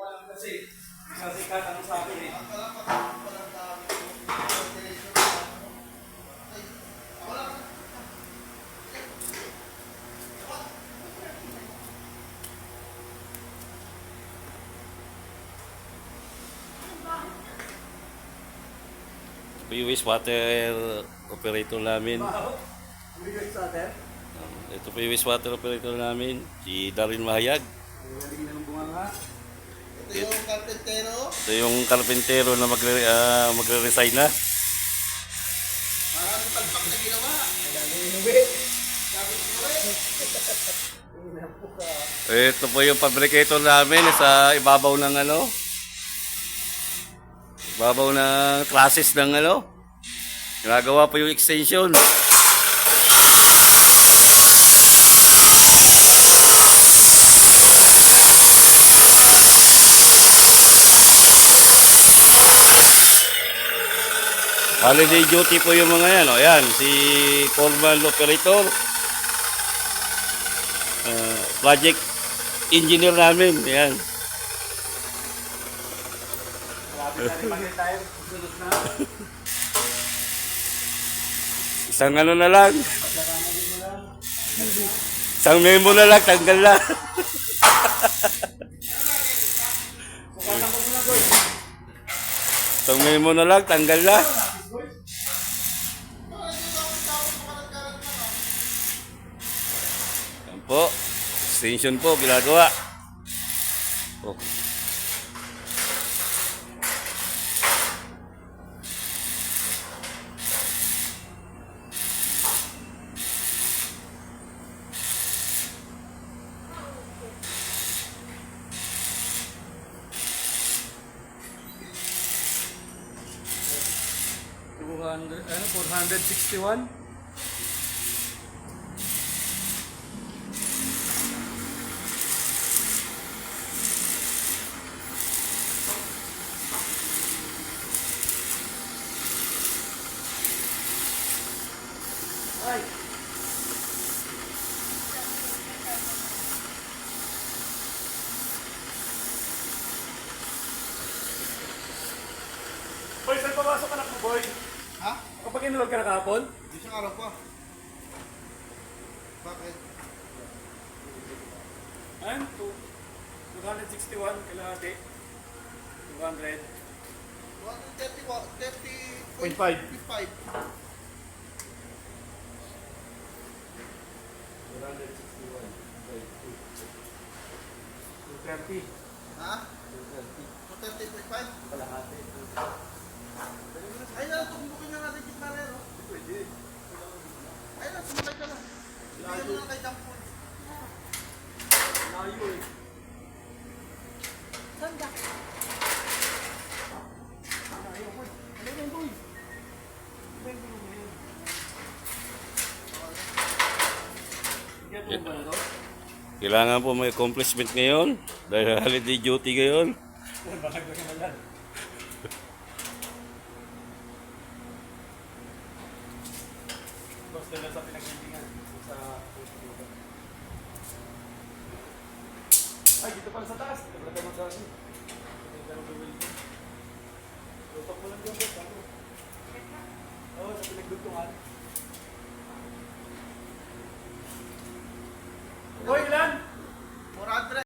Kasi, sikat ang sa akin eh. Ito yung wastewater operator namin. Ito po yung wastewater operator namin, si Darin Mahayag. Galing na ng bunganga. Ito yung karpentero. Ito yung karpentero na magre-resign na. Parang talpak na ginawa. Ito po yung fabricator namin sa ibabaw ng ibabaw ng classes ng ginagawa po yung extension. Holiday duty po yung mga yan. O yan, si Foreman Operator. Project engineer namin. Yan. Grabe na rin mag-retire. Sunod na. Isang na lang. Pagkakamalit mo lang. Isang memo na lang, tanggal na. Sukatan mo muna, boy. Isang memo na lang, tanggal na. Yan po. Extension po, ginagawa. Oh. Ano, 461? Ay! Boy, saan papasok anak mo, boy? Ha? Kapag inulag ka na kahapon? Isang araw pa. Bakit? Ano? 261 kalahati. 200. 30.5. 230. Ha? 30.5? Kalahati. Ay na, tumukin na natin yung marero. Pwede. Ay na, sumakay ka na. Hindi mo na kay Dampon. Layo eh. Saan ka? Layo boy. Ano yan boy? Pwede mo na yun. Kaya po ba na to? Kailangan po may accomplishment ngayon. Dahil holiday duty ngayon. Balag na naman yan. Basta lang sa pinagbimbingan sa computer. Ay, dito pala sa taas. Dito pala tayo magkakasin. Dito tayo gawin ko. Lutok mo lang dyan, boss. Ano? Oo, sa pinagdugtungan. Hoy, ilan?